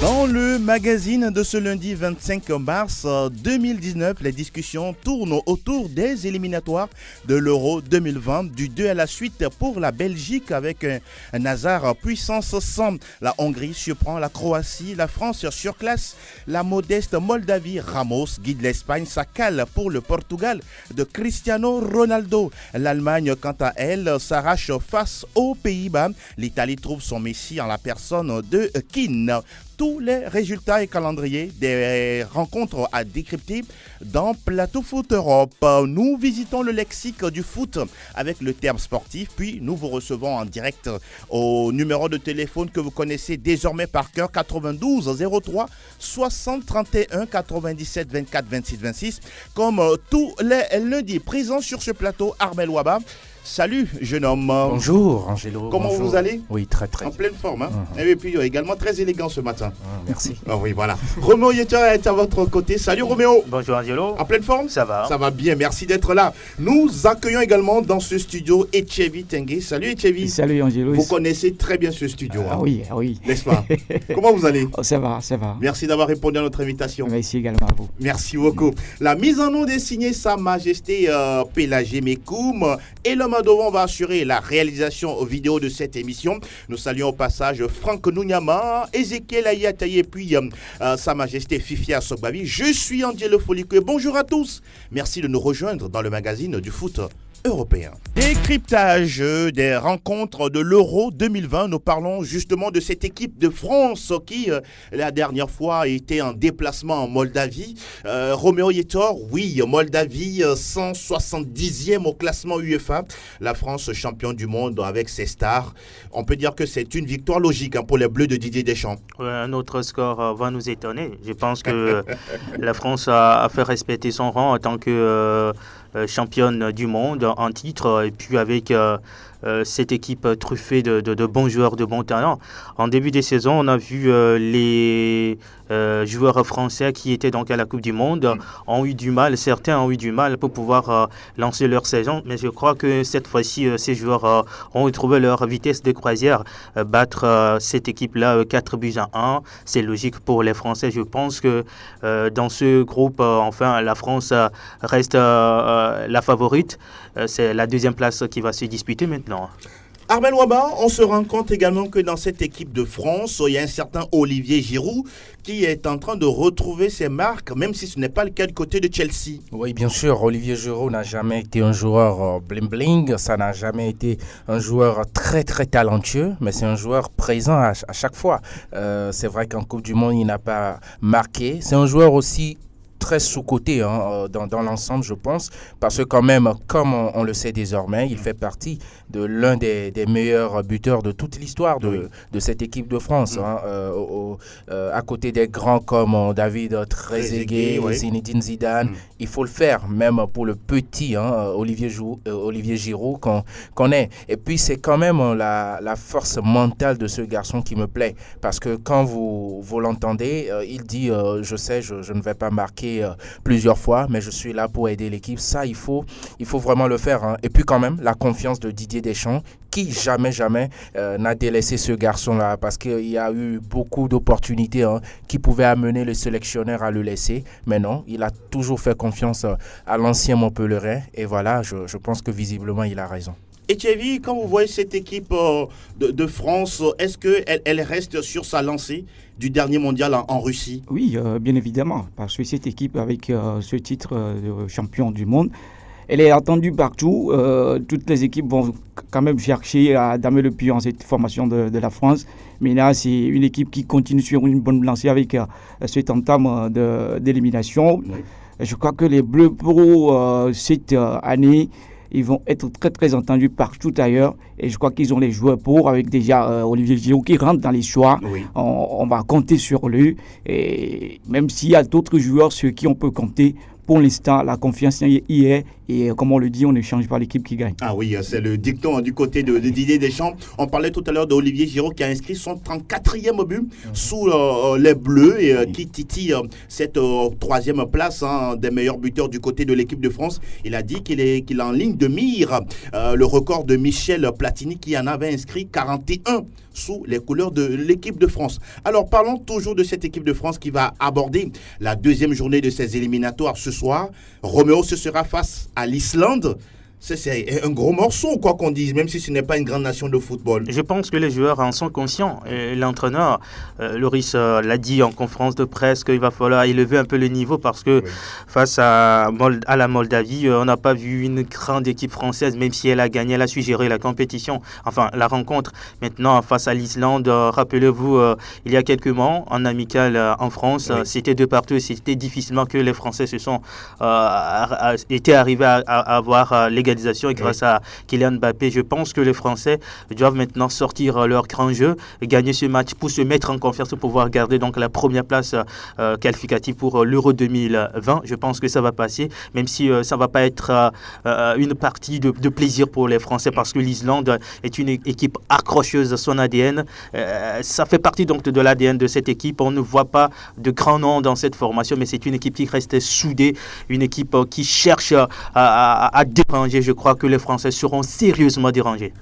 Dans le magazine de ce lundi 25 mars 2019, les discussions tournent autour des éliminatoires de l'Euro 2020, du 2 à la suite pour la Belgique avec un hasard puissance 100. La Hongrie surprend la Croatie, la France surclasse la modeste Moldavie. Ramos guide l'Espagne, ça cale pour le Portugal de Cristiano Ronaldo. L'Allemagne, quant à elle, s'arrache face aux Pays-Bas. L'Italie trouve son messie en la personne de Keane. Tous les résultats et calendriers des rencontres à décrypter dans Plateau Foot Europe. Nous visitons le lexique du foot avec le terme sportif, puis nous vous recevons en direct au numéro de téléphone que vous connaissez désormais par cœur, 92 03 60 31 97 24 26 26. Comme tous les lundis, présent sur ce plateau, Armel Ouaba. Salut, jeune homme. Bonjour, Angelo. Comment bonjour. vous allez? Oui, très, très. En pleine forme, hein? Et puis également très élégant ce matin. Merci. Ah oui, voilà. Roméo Yeter est à votre côté. Salut, Roméo. Bonjour, Angelo. En pleine forme? Ça va. Ça va bien, merci d'être là. Nous accueillons également dans ce studio Etchevi Tengue. Salut, Etchevi. Salut, Angelo. Vous connaissez très bien ce studio. Ah oui, ah oui. N'est-ce pas? Comment vous allez? Oh, ça va, ça va. Merci d'avoir répondu à notre invitation. Merci également à vous. Merci beaucoup. La mise en onde est signée Sa Majesté Pélagé Mekoum. Et le Madovan va assurer la réalisation vidéo de cette émission. Nous saluons au passage Franck Nounyama, Ezekiel Ayataye et puis Sa Majesté Fifia Sogbavi. Je suis Angelo Folikwe. Bonjour à tous. Merci de nous rejoindre dans le magazine du foot européen. Décryptage des rencontres de l'Euro 2020. Nous parlons justement de cette équipe de France qui, la dernière fois, était en déplacement en Moldavie. Roméo Yetor, oui, Moldavie, 170e au classement UEFA. La France, champion du monde avec ses stars. On peut dire que c'est une victoire logique pour les Bleus de Didier Deschamps. Un autre score va nous étonner. Je pense que la France a fait respecter son rang en tant que championne du monde en titre, et puis avec cette équipe truffée de bons joueurs, de bons talents. En début de saison, on a vu les joueurs français qui étaient donc à la Coupe du Monde ont eu du mal, certains ont eu du mal pour pouvoir lancer leur saison, mais je crois que cette fois-ci, ces joueurs ont retrouvé leur vitesse de croisière, battre cette équipe-là 4 buts à 1, c'est logique pour les Français. Je pense que dans ce groupe, enfin, la France reste la favorite. C'est la deuxième place qui va se disputer maintenant. Armel Ouaba, on se rend compte également que dans cette équipe de France, il y a un certain Olivier Giroud qui est en train de retrouver ses marques, même si ce n'est pas le cas du côté de Chelsea. Oui, bien sûr, Olivier Giroud n'a jamais été un joueur bling-bling, ça n'a jamais été un joueur très très talentueux, mais c'est un joueur présent à chaque fois. C'est vrai qu'en Coupe du Monde, il n'a pas marqué. C'est un joueur aussi très sous-coté dans l'ensemble, je pense, parce que quand même, comme on le sait désormais, il fait partie de l'un des meilleurs buteurs de toute l'histoire de cette équipe de France, à côté des grands comme David Trezeguet, Zinedine Zidane. Il faut le faire, même pour le petit Olivier Giroud qu'on est. Et puis, c'est quand même la force mentale de ce garçon qui me plaît, parce que quand vous l'entendez, il dit je sais, je ne vais pas marquer plusieurs fois, mais je suis là pour aider l'équipe. Ça, il faut vraiment le faire. Et puis quand même, la confiance de Didier Deschamps, qui jamais n'a délaissé ce garçon-là, parce qu'il y a eu beaucoup d'opportunités qui pouvaient amener le sélectionneur à le laisser. Mais non, il a toujours fait confiance à l'ancien Montpellierin. Et voilà, je pense que visiblement, il a raison. Et Thierry, quand vous voyez cette équipe de France, est-ce qu'elle reste sur sa lancée du dernier mondial en Russie? Oui, bien évidemment, parce que cette équipe avec ce titre de champion du monde, elle est attendue partout. Toutes les équipes vont quand même chercher à damer le pied en cette formation de la France. Mais là, c'est une équipe qui continue sur une bonne lancée avec cet entame d'élimination. Oui. Je crois que les Bleus pour cette année, ils vont être très très entendus partout ailleurs et je crois qu'ils ont les joueurs pour, avec déjà Olivier Giroud qui rentre dans les choix. Oui. On va compter sur lui et même s'il y a d'autres joueurs sur qui on peut compter, pour l'instant la confiance y est et comme on le dit, on ne change pas l'équipe qui gagne. Ah oui, c'est le dicton du côté de Didier Deschamps. On parlait tout à l'heure d'Olivier Giroud qui a inscrit son 34e but sous les Bleus et qui titille cette 3e place des meilleurs buteurs du côté de l'équipe de France. Il a dit qu'il est en ligne de mire le record de Michel Platini qui en avait inscrit 41 sous les couleurs de l'équipe de France. Alors parlons toujours de cette équipe de France qui va aborder la deuxième journée de ces éliminatoires ce soir. Roméo, ce sera face à l'Islande. C'est un gros morceau, quoi qu'on dise, même si ce n'est pas une grande nation de football. Je pense que les joueurs en sont conscients. Et l'entraîneur, Loris l'a dit en conférence de presse qu'il va falloir élever un peu le niveau parce que face à la Moldavie, on n'a pas vu une grande équipe française, même si elle a gagné, elle a su gérer la compétition, enfin la rencontre. Maintenant, face à l'Islande, rappelez-vous, il y a quelques mois, en amical en France, c'était de partout et c'était difficilement que les Français étaient arrivés à avoir l'égalisation. Et grâce à Kylian Mbappé, je pense que les Français doivent maintenant sortir leur grand jeu, gagner ce match pour se mettre en confiance, pour pouvoir garder donc la première place qualificative pour l'Euro 2020. Je pense que ça va passer, même si ça ne va pas être une partie de plaisir pour les Français parce que l'Islande est une équipe accrocheuse à son ADN. Ça fait partie donc de l'ADN de cette équipe. On ne voit pas de grands noms dans cette formation, mais c'est une équipe qui reste soudée, une équipe qui cherche à déranger. Je crois que les Français seront sérieusement dérangés.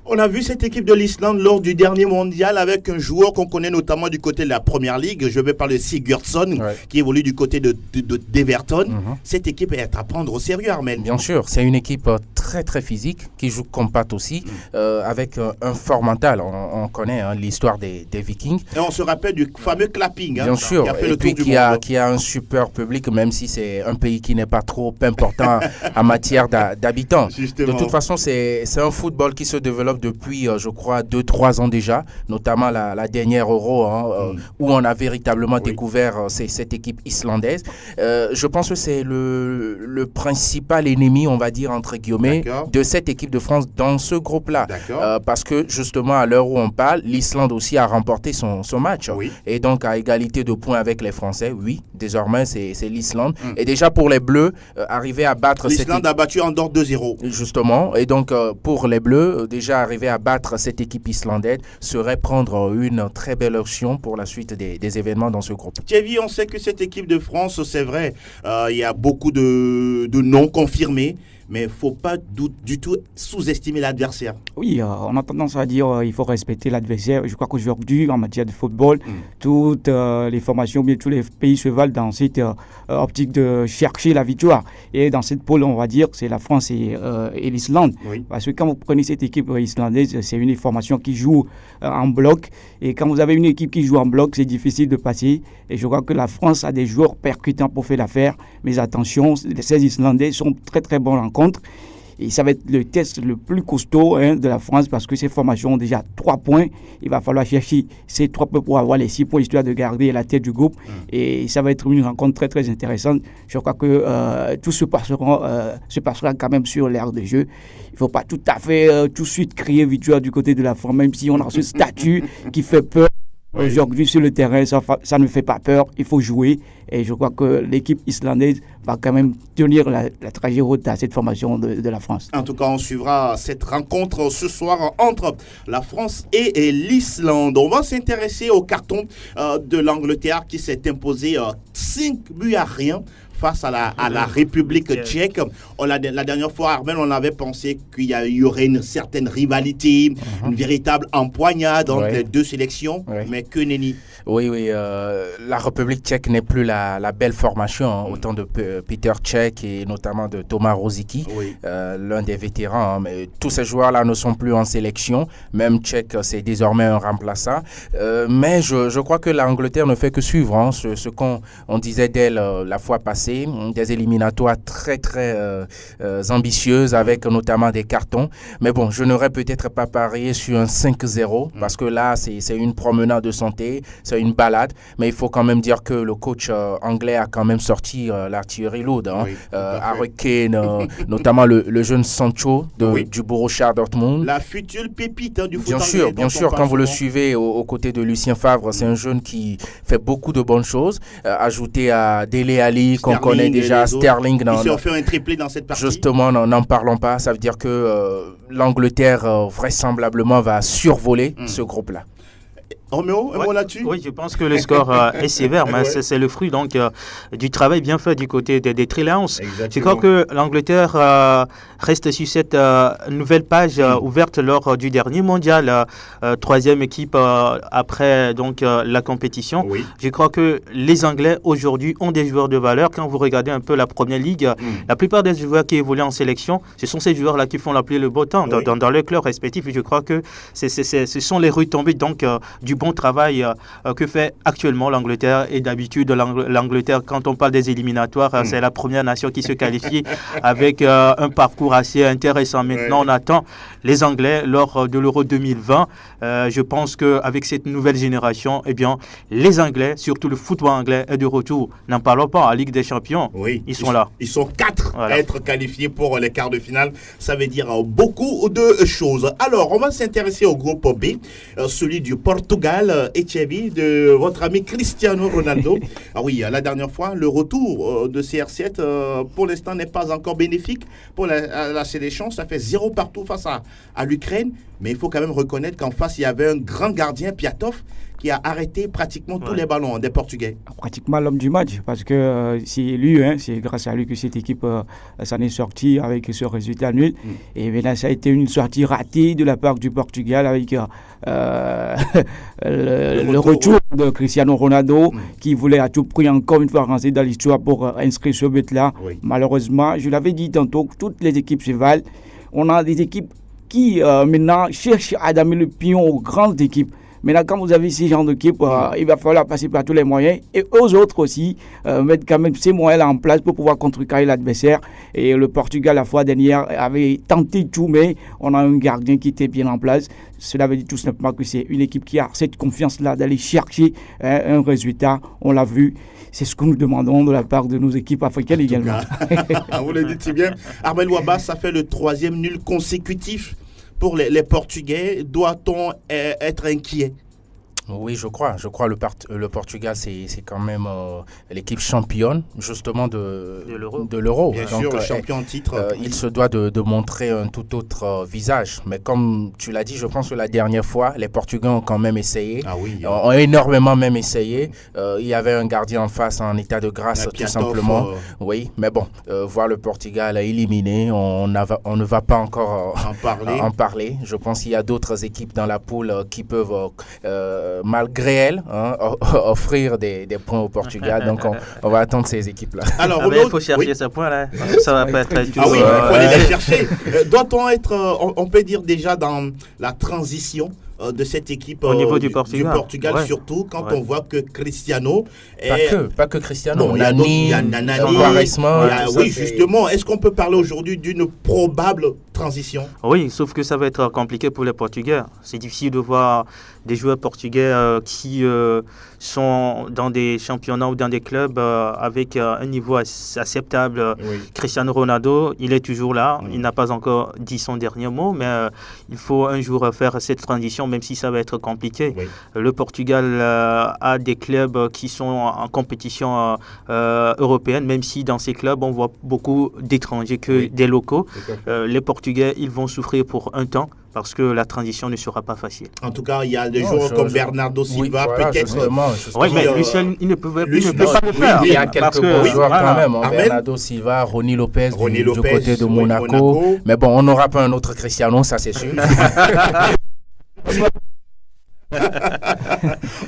On a vu cette équipe de l'Islande lors du dernier mondial avec un joueur qu'on connaît notamment du côté de la Première Ligue. Je vais parler de Sigurdsson, qui évolue du côté d'Everton. Cette équipe est à prendre au sérieux, Armel. Bien sûr, c'est une équipe très très physique qui joue compact aussi, avec un fort mental. On connaît l'histoire des Vikings. Et on se rappelle du fameux clapping. Bien sûr, qui a fait et le puis tour du monde. Qui a un super public, même si c'est un pays qui n'est pas trop important en matière d'habitants. Justement. De toute façon, c'est un football qui se développe depuis, je crois, 2-3 ans déjà, notamment la dernière Euro, où on a véritablement découvert cette équipe islandaise. Je pense que c'est le principal ennemi, on va dire, entre guillemets, de cette équipe de France dans ce groupe-là. Parce que, justement, à l'heure où on parle, l'Islande aussi a remporté son match. Et donc, à égalité de points avec les Français, désormais, c'est l'Islande. Et déjà, pour les Bleus, arriver à battre l'Islande a battu Andorre 2-0. Justement. Et donc, pour les Bleus, déjà arriver à battre cette équipe islandaise serait prendre une très belle option pour la suite des événements dans ce groupe. Thierry, on sait que cette équipe de France, c'est vrai, il y a beaucoup de noms confirmés. Mais il ne faut pas du tout sous-estimer l'adversaire. Oui, on a tendance à dire qu'il faut respecter l'adversaire. Je crois qu'aujourd'hui, en matière de football, toutes les formations, bien tous les pays se valent dans cette optique de chercher la victoire. Et dans cette pôle, on va dire, c'est la France et l'Islande. Parce que quand vous prenez cette équipe islandaise, c'est une formation qui joue en bloc. Et quand vous avez une équipe qui joue en bloc, c'est difficile de passer. Et je crois que la France a des joueurs percutants pour faire l'affaire. Mais attention, ces Islandais sont très très bons en contre. Et ça va être le test le plus costaud de la France parce que ces formations ont déjà 3 points. Il va falloir chercher ces 3 points pour avoir les 6 points histoire de garder la tête du groupe. Et ça va être une rencontre très très intéressante. Je crois que tout se passera quand même sur l'aire de jeu. Il ne faut pas tout à fait tout de suite crier victoire du côté de la France, même si on a ce statut qui fait peur. Aujourd'hui, sur le terrain, ça ne fait pas peur. Il faut jouer. Et je crois que l'équipe islandaise va quand même tenir la trajectoire haute à cette formation de la France. En tout cas, on suivra cette rencontre ce soir entre la France et l'Islande. On va s'intéresser au carton de l'Angleterre qui s'est imposé 5-0 face à la République tchèque. La dernière fois, Armel, on avait pensé qu'il y aurait une certaine rivalité, une véritable empoignade entre les deux sélections, mais que nenni. Oui, la République tchèque n'est plus la belle formation, autant de Peter Cech et notamment de Thomas Rosicky, l'un des vétérans. Mais tous ces joueurs-là ne sont plus en sélection. Même Cech, c'est désormais un remplaçant. Mais je crois que l'Angleterre ne fait que suivre ce qu'on disait d'elle la fois passée. Des éliminatoires très très ambitieuses avec notamment des cartons. Mais bon, je n'aurais peut-être pas parié sur un 5-0 parce que là, c'est une promenade de santé, c'est une balade. Mais il faut quand même dire que le coach anglais a quand même sorti l'artillerie lourde. Harry Kane, notamment le jeune Sancho du Borussia Dortmund. La future pépite du foot anglais. Bien sûr, quand vous le suivez aux côtés de Lucien Favre, c'est un jeune qui fait beaucoup de bonnes choses. Ajouté à Dele Alli, qu'on connaît déjà, Sterling. Il s'est offert un triplé dans cette partie. Justement, n'en parlons pas. Ça veut dire que l'Angleterre, vraisemblablement, va survoler ce groupe-là. Roméo, un mot là-dessus? Oui, je pense que le score est sévère, mais c'est le fruit donc du travail bien fait du côté des Three Lions. Je crois que l'Angleterre reste sur cette nouvelle page ouverte lors du dernier mondial, troisième équipe après donc la compétition. Oui. Je crois que les Anglais aujourd'hui ont des joueurs de valeur. Quand vous regardez un peu la première ligue, la plupart des joueurs qui évoluent en sélection, ce sont ces joueurs-là qui font la pluie et le beau temps dans leur club respectif. Et je crois que ce sont les retombées donc du bon travail que fait actuellement l'Angleterre. Et d'habitude, l'Angleterre, quand on parle des éliminatoires, c'est la première nation qui se qualifie avec un parcours assez intéressant. Maintenant, on attend les Anglais lors de l'Euro 2020. Je pense qu'avec cette nouvelle génération, eh bien, les Anglais, surtout le football anglais, est de retour. N'en parlons pas, en Ligue des Champions, ils sont là. Ils sont 4 à être qualifiés pour les quarts de finale. Ça veut dire beaucoup de choses. Alors, on va s'intéresser au groupe B, celui du Portugal, Etchevi, de votre ami Cristiano Ronaldo. Ah oui, la dernière fois, le retour de CR7, pour l'instant, n'est pas encore bénéfique pour la sélection. Ça fait 0 partout face à l'Ukraine. Mais il faut quand même reconnaître qu'en face, il y avait un grand gardien, Piatov, qui a arrêté pratiquement tous les ballons des Portugais. Pratiquement l'homme du match, parce que c'est lui, c'est grâce à lui que cette équipe s'en est sortie avec ce résultat nul. Et bien là, ça a été une sortie ratée de la part du Portugal avec le retour de Cristiano Ronaldo, qui voulait à tout prix encore une fois rentrer dans l'histoire pour inscrire ce but-là. Oui. Malheureusement, je l'avais dit tantôt, toutes les équipes se valent. On a des équipes qui maintenant cherchent à damer le pion aux grandes équipes. Maintenant, quand vous avez ces genres d'équipe, il va falloir passer par tous les moyens. Et aux autres aussi, mettre quand même ces moyens-là en place pour pouvoir contrecarrer l'adversaire. Et le Portugal, la fois dernière, avait tenté tout, mais on a un gardien qui était bien en place. Cela veut dire tout simplement que c'est une équipe qui a cette confiance-là d'aller chercher un résultat. On l'a vu. C'est ce que nous demandons de la part de nos équipes africaines également. Vous le dites si bien. Armel Ouaba, ça fait le 3e nul consécutif pour les Portugais. Doit-on être inquiet? Oui, je crois. Le Portugal, c'est quand même l'équipe championne, justement, de l'Euro. Bien sûr, le champion en titre. Il se doit de montrer un tout autre visage. Mais comme tu l'as dit, je pense que la dernière fois, les Portugais ont quand même essayé. Ah oui. Ont énormément même essayé. Il y avait un gardien en face en état de grâce, tout simplement. Oui, mais bon, voir le Portugal éliminé, on ne va pas encore en parler. Je pense qu'il y a d'autres équipes dans la poule qui peuvent... malgré elle, offrir des points au Portugal. Donc, on va attendre ces équipes-là. Alors, il faut chercher ce point-là. Ça va pas être tout. Ah oui, il faut aller les chercher. Doit-on être, on peut dire déjà dans la transition de cette équipe au niveau du Portugal, surtout quand on voit que Cristiano pas que Cristiano, il y a Nani, oui, justement, est-ce qu'on peut parler aujourd'hui d'une probable transition? Oui, sauf que ça va être compliqué pour les Portugais. C'est difficile de voir des joueurs portugais qui sont dans des championnats ou dans des clubs avec un niveau acceptable. Oui. Cristiano Ronaldo, il est toujours là. Il n'a pas encore dit son dernier mot, mais il faut un jour faire cette transition, même si ça va être compliqué. Oui. Le Portugal a des clubs qui sont en compétition européenne, même si dans ces clubs, on voit beaucoup d'étrangers que des locaux. Les Portugais, ils vont souffrir pour un temps, parce que la transition ne sera pas facile. En tout cas, il y a des joueurs comme Bernardo Silva, peut-être. Justement. Oui, mais lui seul, il ne peut pas le faire. Il y a quelques bons joueurs quand même. Bernardo Silva, Ronny Lopez du côté de Monaco. Mais bon, on n'aura pas un autre Cristiano, ça c'est sûr.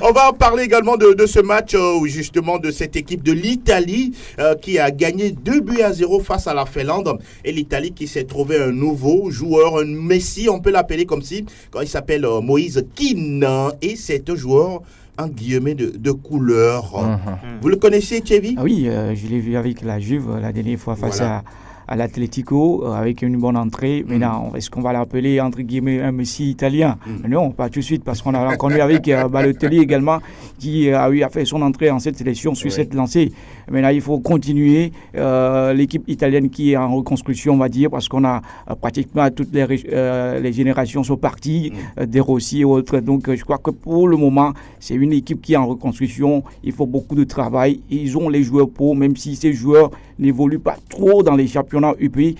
On va parler également de ce match, justement de cette équipe de l'Italie qui a gagné 2-0 face à la Finlande, et l'Italie qui s'est trouvé un nouveau joueur, un Messi, on peut l'appeler comme si, quand il s'appelle Moïse Kean, et c'est un joueur en guillemets de couleur. Vous le connaissez, Tchevi? Ah oui, je l'ai vu avec la Juve la dernière fois face à l'Atlético avec une bonne entrée. Maintenant, est-ce qu'on va l'appeler entre guillemets un Messi italien? Non, pas tout de suite, parce qu'on a connu avec Balotelli également, qui a fait son entrée en cette sélection sur cette lancée. Maintenant, il faut continuer. L'équipe italienne qui est en reconstruction, on va dire, parce qu'on a pratiquement toutes les générations sont parties, des Rossi et autres. Donc, je crois que pour le moment, c'est une équipe qui est en reconstruction. Il faut beaucoup de travail. Ils ont les joueurs pour, même si ces joueurs n'évoluent pas trop dans les championnats UPI,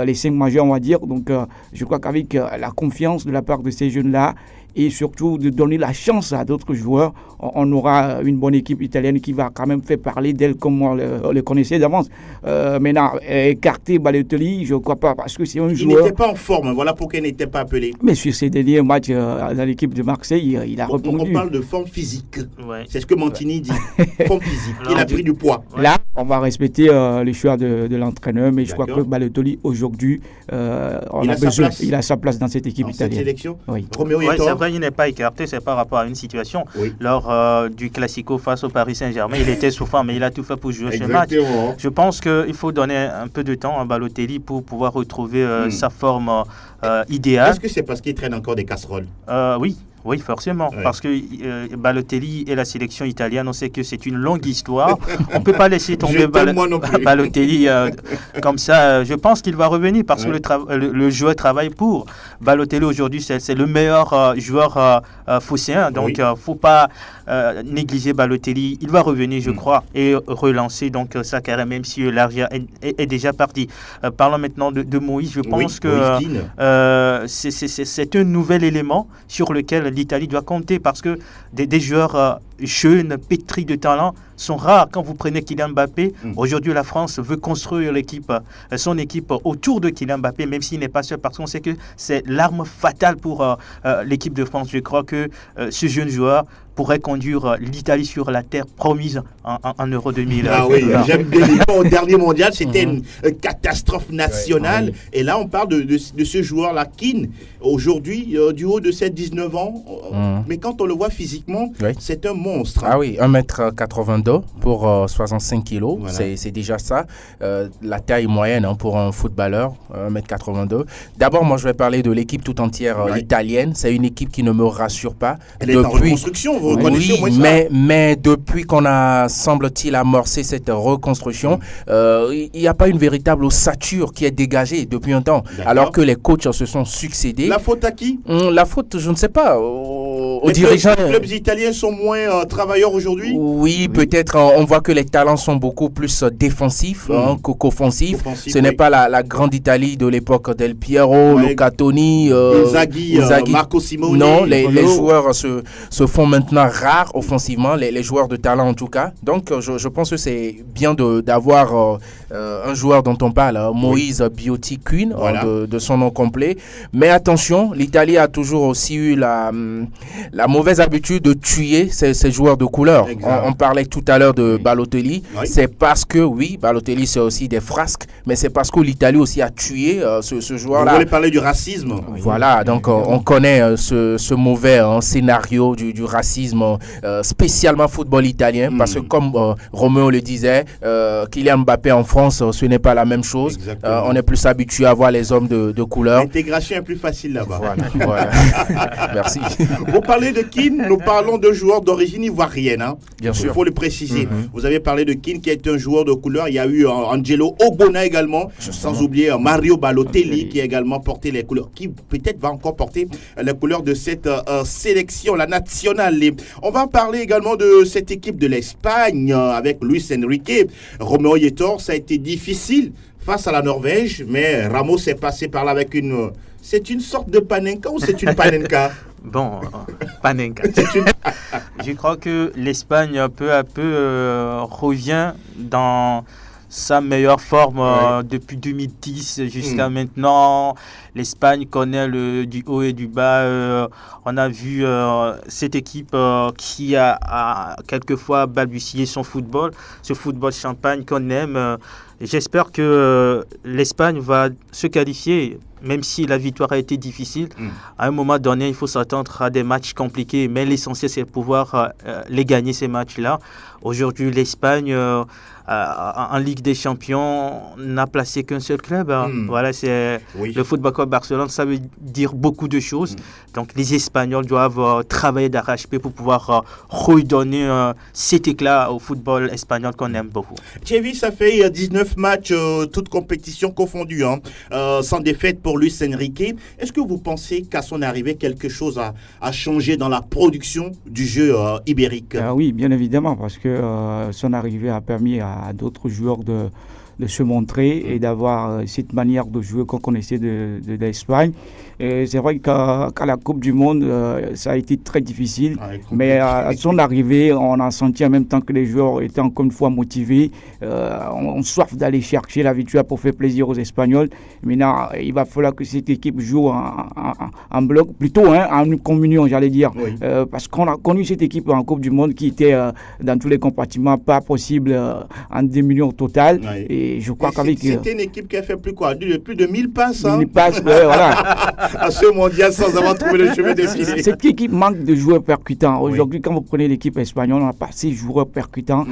les 5 majeurs, on va dire. Donc, je crois qu'avec la confiance de la part de ces jeunes-là, et surtout de donner la chance à d'autres joueurs. On aura une bonne équipe italienne qui va quand même faire parler d'elle comme on le connaissait d'avance. Maintenant, écarter Balotelli, je ne crois pas, parce que c'est un joueur... Il n'était pas en forme, voilà pourquoi il n'était pas appelé. Mais sur ses derniers matchs dans l'équipe de Marseille, il a répondu. On parle de forme physique. Ouais. C'est ce que Mancini dit. Forme physique. Il a pris du poids. Là, on va respecter les choix de l'entraîneur, mais je crois que Balotelli, aujourd'hui, il a sa place dans cette équipe italienne. Cette sélection. Oui. C'est vrai, il n'est pas écarté, c'est par rapport à une situation. Oui. Lors du Classico face au Paris Saint-Germain, il était souffrant, mais il a tout fait pour jouer ce match. Je pense qu'il faut donner un peu de temps à Balotelli pour pouvoir retrouver sa forme idéale. Est-ce que c'est parce qu'il traîne encore des casseroles? Oui, forcément. Ouais. Parce que Balotelli et la sélection italienne, on sait que c'est une longue histoire. On ne peut pas laisser tomber Balotelli comme ça. Je pense qu'il va revenir parce que le joueur travaille pour. Balotelli aujourd'hui, c'est le meilleur joueur phocéen. Donc, il ne faut pas négliger Balotelli. Il va revenir, je crois, et relancer donc sa carrière, même si l'argent est déjà parti. Parlons maintenant de Moïse. Je pense que c'est un nouvel élément sur lequel l'Italie doit compter parce que des joueurs jeunes, pétris de talent, sont rares. Quand vous prenez Kylian Mbappé, aujourd'hui la France veut construire son équipe autour de Kylian Mbappé, même s'il n'est pas seul, parce qu'on sait que c'est l'arme fatale pour l'équipe de France. Je crois que ce jeune joueur pourrait conduire l'Italie sur la terre promise en Euro 2000. Ah oui, j'aime bien. Au dernier mondial, c'était une catastrophe nationale. Et là, on parle de ce joueur-là, Kean, aujourd'hui, du haut de ses 19 ans. Mais quand on le voit physiquement, c'est un monstre. Ah oui, 1m82 pour 65 kilos, c'est déjà ça. La taille moyenne pour un footballeur, 1m82. D'abord, moi, je vais parler de l'équipe tout entière italienne. C'est une équipe qui ne me rassure pas. Elle est en reconstruction, vous reconnaissez au moins ça. Mais depuis qu'on a, semble-t-il, amorcé cette reconstruction, il n'y a pas une véritable ossature qui est dégagée depuis un temps. Alors que les coachs se sont succédés. La faute à qui? La faute, je ne sais pas, aux dirigeants. Les clubs italiens sont moins travailleurs aujourd'hui? Oui, peut-être. On voit que les talents sont beaucoup plus défensifs qu'offensifs. Ce n'est pas la grande Italie de l'époque Del Piero, Locatoni, Inzaghi, Marco Simone. Non, les joueurs se font maintenant rares offensivement, les joueurs de talent en tout cas. Donc, je pense que c'est bien d'avoir un joueur dont on parle, Moïse Biotti Kean, de son nom complet. Mais attention, l'Italie a toujours aussi eu la mauvaise habitude de tuer ces joueurs de couleur. On parlait tout à l'heure de Balotelli. C'est parce que, Balotelli c'est aussi des frasques, mais c'est parce que l'Italie aussi a tué ce joueur-là. Vous voulez parler du racisme? Voilà, donc on connaît ce mauvais scénario du racisme, spécialement football italien, parce que comme Roméo le disait, Kylian Mbappé en France, ce n'est pas la même chose. On est plus habitué à voir les hommes de couleur. L'intégration est plus facile là-bas. Voilà. Merci. Vous parlez de Kean, nous parlons de joueurs d'origine ivoirienne. Bien sûr. Il faut le préciser. Vous avez parlé de Kean qui est un joueur de couleur. Il y a eu Angelo Ogbonna également, sans oublier Mario Balotelli qui a également porté les couleurs, qui peut-être va encore porter les couleurs de cette sélection, la nationale. On va parler également de cette équipe de l'Espagne avec Luis Enrique. Roméo Yetor, ça a été difficile face à la Norvège, mais Ramos est passé par là avec une... C'est une sorte de panenka ou c'est une panenka? Bon, panenka. Je crois que l'Espagne, peu à peu, revient dans sa meilleure forme depuis 2010 jusqu'à maintenant. L'Espagne connaît du haut et du bas. On a vu cette équipe qui a quelquefois balbutié son football, ce football champagne qu'on aime. J'espère que l'Espagne va se qualifier, même si la victoire a été difficile. À un moment donné, il faut s'attendre à des matchs compliqués, mais l'essentiel, c'est de pouvoir les gagner, ces matchs-là. Aujourd'hui, l'Espagne, en Ligue des Champions, n'a placé qu'un seul club. Voilà, c'est le Football Club Barcelone. Ça veut dire beaucoup de choses. Donc, les Espagnols doivent travailler d'arrache-pied pour pouvoir redonner cet éclat au football espagnol qu'on aime beaucoup. Thierry, ça fait 19 matchs, toutes compétitions confondues, sans défaite pour Luis Enrique. Est-ce que vous pensez qu'à son arrivée, quelque chose a changé dans la production du jeu ibérique? Oui, bien évidemment, parce que son arrivée a permis à d'autres joueurs de se montrer et d'avoir cette manière de jouer qu'on connaissait de l'Espagne. Et c'est vrai qu'à la Coupe du Monde, ça a été très difficile, mais à son arrivée, on a senti en même temps que les joueurs étaient encore une fois motivés, on soif d'aller chercher la victoire pour faire plaisir aux Espagnols. Maintenant, il va falloir que cette équipe joue en bloc, plutôt en une communion, j'allais dire, parce qu'on a connu cette équipe en Coupe du Monde qui était dans tous les compartiments pas possible en démunion totale. Et je crois qu'avec c'était une équipe qui a fait plus de 1000 passes. 1000 passes, voilà. À ce mondial sans avoir trouvé le chemin défilé. Cette équipe manque de joueurs percutants. Aujourd'hui, quand vous prenez l'équipe espagnole, on n'a pas ces joueurs percutants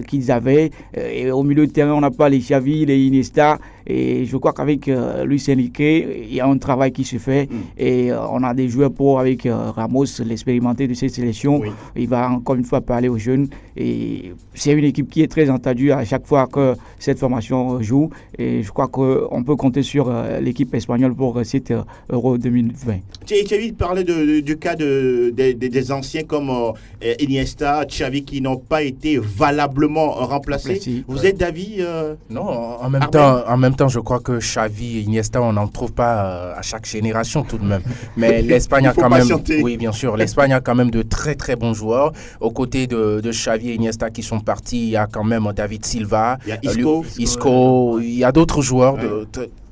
qu'ils avaient. Et au milieu de terrain, on n'a pas les Xavi, les Iniesta. Et je crois qu'avec Luis Enrique, il y a un travail qui se fait. Et on a des joueurs pour avec Ramos, l'expérimenté de cette sélection. Il va encore une fois parler aux jeunes. Et c'est une équipe qui est très entendue à chaque fois que cette formation joue. Et je crois qu'on peut compter sur l'équipe espagnole pour cette Euro 2020. Xavi parlait du cas des anciens comme Iniesta, Xavi qui n'ont pas été valablement remplacés. Vous êtes d'avis Non, en même temps, je crois que Xavi et Iniesta, on n'en trouve pas à chaque génération tout de même. Mais l'Espagne a quand même, oui bien sûr, l'Espagne a quand même de très très bons joueurs. Aux côtés de Xavi et Iniesta qui sont partis, il y a quand même David Silva, il y a Isco, il y a d'autres joueurs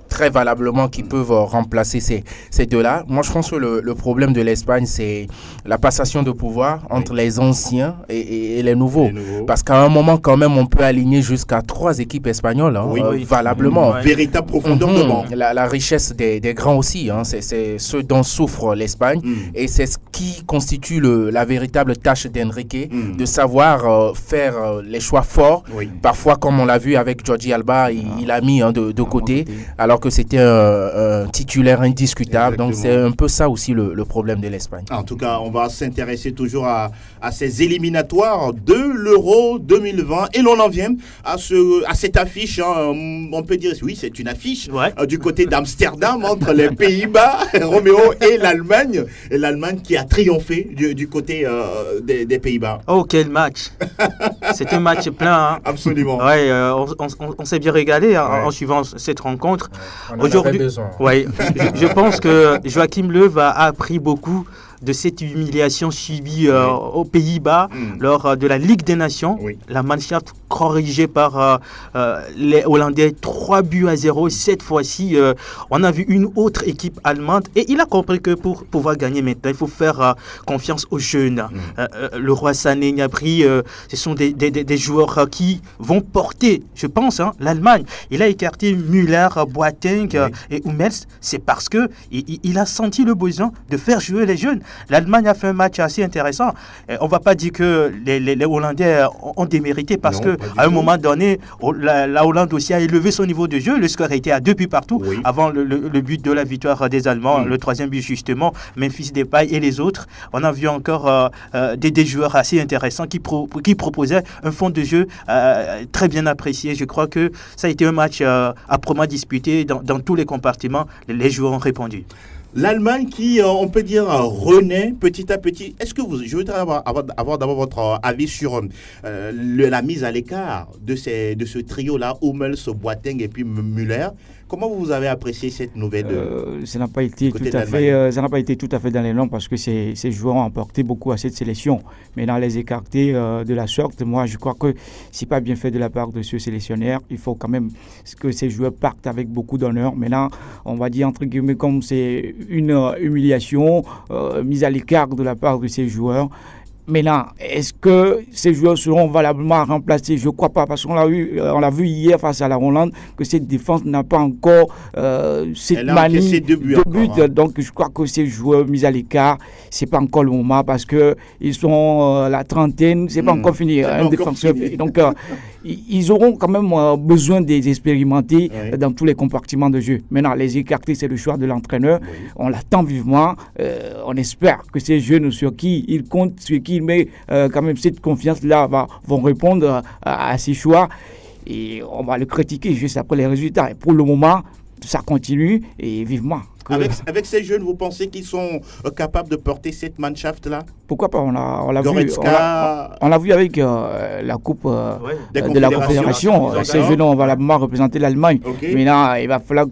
très valablement qui peuvent remplacer ces deux-là. Moi, je pense que le problème de l'Espagne, c'est la passation de pouvoir entre les anciens et les nouveaux. Parce qu'à un moment, quand même, on peut aligner jusqu'à 3 équipes espagnoles, valablement. Véritable profondeur de banc. La richesse des grands aussi, c'est ce dont souffre l'Espagne. Et c'est ce qui constitue la véritable tâche d'Enrique, de savoir faire les choix forts. Parfois, comme on l'a vu avec Jordi Alba, il a mis de côté, alors que c'était un titulaire indiscutable. Exactement. Donc c'est un peu ça aussi le problème de l'Espagne. En tout cas, on va s'intéresser toujours à ces éliminatoires de l'Euro 2020 et l'on en vient à cette affiche. On peut dire, oui, c'est une affiche du côté d'Amsterdam entre les Pays-Bas, Roméo, et l'Allemagne. Et l'Allemagne qui a triomphé du côté des Pays-Bas. Oh, quel match! C'est un match plein. Absolument. Ouais, on s'est bien régalé en suivant cette rencontre. Aujourd'hui, je pense que Joachim Löw a appris beaucoup de cette humiliation subie aux Pays-Bas lors de la Ligue des Nations. La Mannschaft corrigée par les Hollandais 3-0. Cette fois-ci, on a vu une autre équipe allemande et il a compris que pour pouvoir gagner maintenant, il faut faire confiance aux jeunes. Le roi Sané Gnabry, ce sont des joueurs qui vont porter, je pense, l'Allemagne. Il a écarté Müller, Boateng et Hummels. C'est parce que il a senti le besoin de faire jouer les jeunes. L'Allemagne a fait un match assez intéressant. On ne va pas dire que les Hollandais ont démérité parce qu'à un moment donné, la Hollande aussi a élevé son niveau de jeu. Le score était à 2 buts partout avant le but de la victoire des Allemands. Le troisième but justement, Memphis Depay et les autres. On a vu encore des joueurs assez intéressants qui proposaient un fond de jeu très bien apprécié. Je crois que ça a été un match âprement disputé dans tous les compartiments. Les joueurs ont répondu. L'Allemagne qui, on peut dire, renaît petit à petit. Est-ce que je voudrais avoir d'abord votre avis sur la mise à l'écart de ce trio-là, Hummels, Boateng et puis Müller. Comment vous avez apprécié cette nouvelle ça n'a pas été tout à fait dans les normes parce que ces joueurs ont apporté beaucoup à cette sélection. Mais dans les écarter de la sorte, moi je crois que c'est pas bien fait de la part de ce sélectionneur. Il faut quand même que ces joueurs partent avec beaucoup d'honneur. Maintenant, on va dire entre guillemets comme c'est une humiliation mise à l'écart de la part de ces joueurs. Maintenant, est-ce que ces joueurs seront valablement remplacés? Je ne crois pas, parce qu'on l'a vu hier face à la Hollande, que cette défense n'a pas encore cette manie de but. Donc, je crois que ces joueurs mis à l'écart, ce n'est pas encore le moment, parce qu'ils sont la trentaine, ce n'est pas encore fini, un défenseur. Donc, ils auront quand même besoin des expérimenter dans tous les compartiments de jeu. Maintenant, les écarter, c'est le choix de l'entraîneur. On l'attend vivement. On espère que ces jeunes sur qui il compte, sur qui il met quand même cette confiance-là, vont répondre à ces choix. Et on va le critiquer juste après les résultats. Et pour le moment, ça continue et vivement. que... Avec ces jeunes, vous pensez qu'ils sont capables de porter cette Mannschaft-là? Pourquoi pas? On l'a vu, Goretzka... on l'a vu avec la Coupe de la Confédération. Ces jeunes ont valablement représenté l'Allemagne. Okay. Maintenant, il va falloir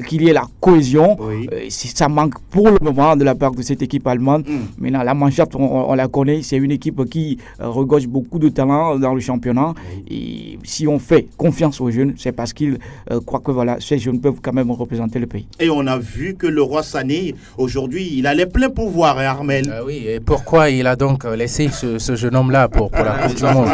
qu'il y ait la cohésion. Oui. Si ça manque pour le moment de la part de cette équipe allemande. Maintenant, la Mannschaft, on la connaît. C'est une équipe qui regorge beaucoup de talent dans le championnat. Et si on fait confiance aux jeunes, c'est parce qu'ils croient que voilà, ces jeunes peuvent quand même représenter le pays. Et on a vu que le roi Sané, aujourd'hui, il a les pleins pouvoirs, hein, Armel. Oui, et pourquoi il a donc laissé ce jeune homme-là pour la Coupe du Monde?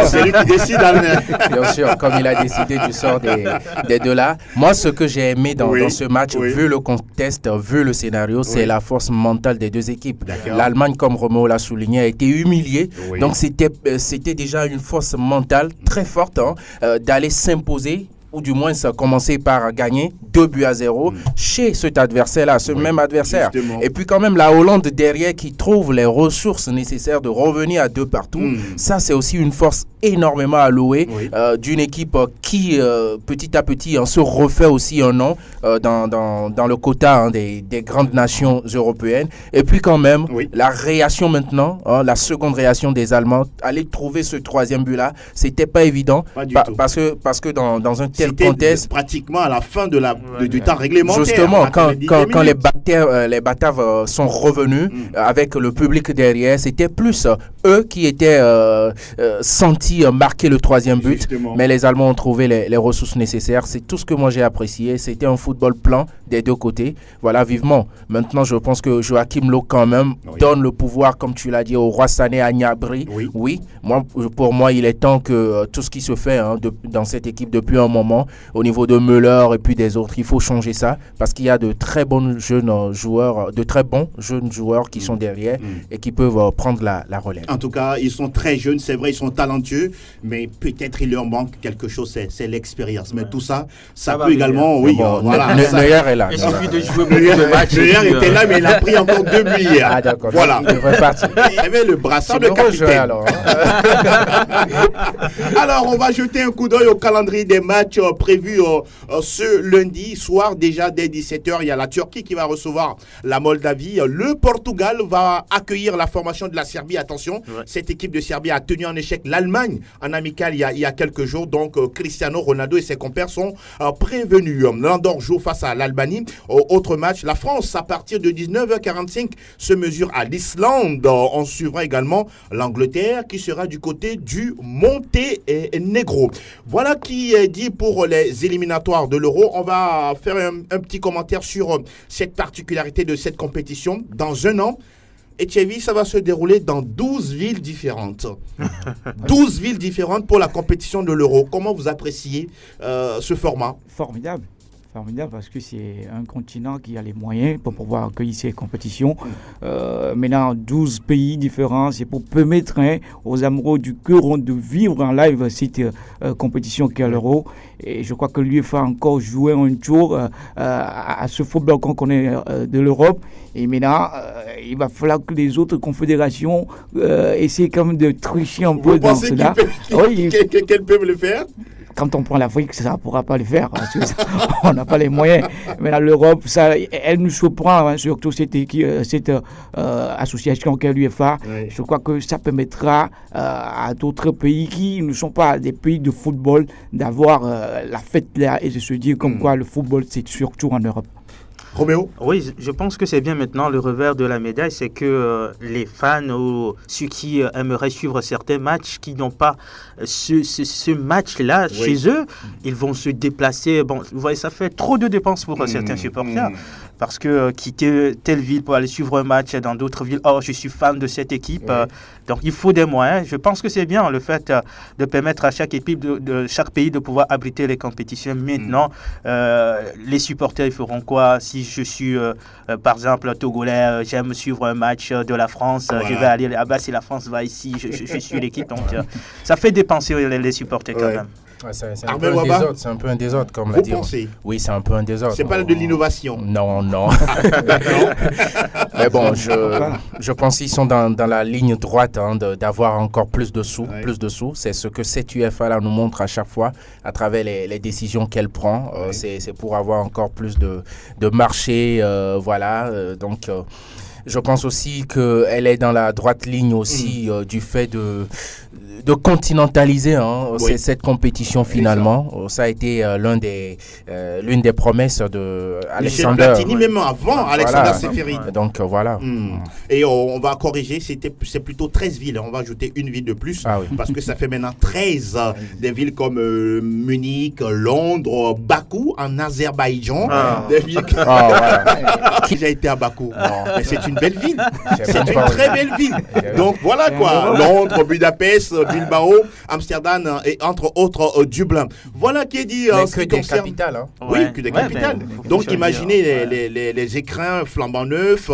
C'est lui qui décide, Armel. Bien sûr, comme il a décidé du sort des deux là. Moi, ce que j'ai aimé dans ce match, vu le contexte, vu le scénario, c'est la force mentale des deux équipes. L'Allemagne, comme Roméo l'a souligné, a été humiliée. Donc, c'était déjà une force mentale très forte d'aller s'imposer, ou du moins ça a commencé par gagner 2-0 chez cet adversaire-là, même adversaire. Justement. Et puis quand même la Hollande derrière qui trouve les ressources nécessaires de revenir à 2-2. Ça, c'est aussi une force énormément à louer d'une équipe qui, petit à petit, se refait aussi un nom dans le quota des grandes nations européennes. Et puis quand même, la réaction maintenant, la seconde réaction des Allemands, aller trouver ce troisième but-là, c'était pas évident. Parce que dans un tel contexte, pratiquement à la fin du temps réglementaire. Justement, quand les Bataves sont revenus avec le public derrière, c'était plus eux qui étaient sentis marquer le troisième but. Justement. Mais les Allemands ont trouvé les ressources nécessaires. C'est tout ce que moi j'ai apprécié. C'était un football plan des deux côtés. Voilà, vivement. Maintenant, je pense que Joachim Löw quand même donne le pouvoir, comme tu l'as dit, au roi Sané à Gnabry. Oui. Pour moi, il est temps que tout ce qui se fait dans cette équipe depuis un moment, au niveau de Müller et puis des autres, il faut changer ça parce qu'il y a de très bons jeunes joueurs, qui sont derrière et qui peuvent prendre la relève. En tout cas, ils sont très jeunes, c'est vrai, ils sont talentueux, mais peut-être il leur manque quelque chose, c'est l'expérience. Mais tout ça, ça peut également, Neuer est là. Il suffit de jouer beaucoup de matchs. Neuer était là, mais il a pris encore 2 buts hier. Ah d'accord. Voilà. Il devrait partir. Il avait le brassard de capitaine. Alors, on va jeter un coup d'œil au calendrier des matchs prévus ce lundi soir. Déjà dès 17h, il y a la Turquie qui va recevoir la Moldavie. Le Portugal va accueillir la formation de la Serbie. Attention, cette équipe de Serbie a tenu en échec l'Allemagne en amical il y a quelques jours. Donc, Cristiano Ronaldo et ses compères sont prévenus. L'Andorre joue face à l'Albanie. Autre match, la France, à partir de 19h45, se mesure à l'Islande. On suivra également l'Angleterre qui sera du côté du Monténégro. Voilà qui est dit pour les éliminatoires de l'Euro. On va faire un petit commentaire sur cette particularité de cette compétition. Dans un an, Etchevi, ça va se dérouler dans 12 villes différentes. 12 villes différentes pour la compétition de l'Euro. Comment vous appréciez ce format? Formidable parce que c'est un continent qui a les moyens pour pouvoir accueillir ces compétitions. Maintenant, 12 pays différents, c'est pour permettre aux amoureux du cœur de vivre en live cette compétition qu'est l'Euro. Et je crois que l'UEFA a encore joué un tour à ce football qu'on connaît de l'Europe. Et maintenant, il va falloir que les autres confédérations essaient quand même de tricher un peu dans cela. Vous pensez qu'elles peuvent le faire? Quand on prend l'Afrique, ça ne pourra pas le faire parce qu'on n'a pas les moyens. Mais là, l'Europe, elle nous surprend, surtout cette association qu'est l'UEFA. Je crois que ça permettra à d'autres pays qui ne sont pas des pays de football d'avoir la fête là et de se dire comme quoi le football, c'est surtout en Europe. Roméo? Oui, je pense que c'est bien maintenant. Le revers de la médaille, c'est que les fans ou ceux qui aimeraient suivre certains matchs, qui n'ont pas ce match-là chez eux, ils vont se déplacer. Bon, vous voyez, ça fait trop de dépenses pour certains supporters. Parce que quitter telle ville pour aller suivre un match dans d'autres villes, je suis fan de cette équipe, donc il faut des moyens. Je pense que c'est bien le fait de permettre à chaque équipe de chaque pays de pouvoir abriter les compétitions. Maintenant, les supporters, ils feront quoi? Si je suis, par exemple, Togolais, j'aime suivre un match de la France, je vais aller si la France va ici, je suis l'équipe. Donc, ça fait dépenser les supporters quand même. Ouais, c'est un Armel peu un Waba, désordre, c'est un peu un désordre, comme l'a vous dit. pensez? Oui, c'est un peu un désordre. C'est pas de l'innovation. Non. Mais bon, je pense qu'ils sont dans la ligne droite d'avoir encore plus de sous. Ouais. Plus de sous. C'est ce que cette UEFA-là nous montre à chaque fois à travers les décisions qu'elle prend. Ouais. C'est pour avoir encore plus de marché. Donc, je pense aussi qu'elle est dans la droite ligne aussi du fait de continentaliser Oui. cette compétition finalement. Ça a été l'une des promesses de Michel Alexander. Platini, même avant Alexander Seferi. Donc voilà. Et on va corriger, c'est plutôt 13 villes. On va ajouter une ville de plus. Ah oui. Parce que ça fait maintenant 13 des villes comme Munich, Londres, Bakou en Azerbaïdjan. Des villes qui j'ai été à Bakou. Mais c'est une belle ville. C'est une très belle ville. Donc voilà quoi. Londres, Budapest, Bilbao, Amsterdam et entre autres Dublin. Voilà qui est dit en Mais ce que qui des concerne. capitales. Oui, que des capitales. Donc imaginez les écrins flambant neufs,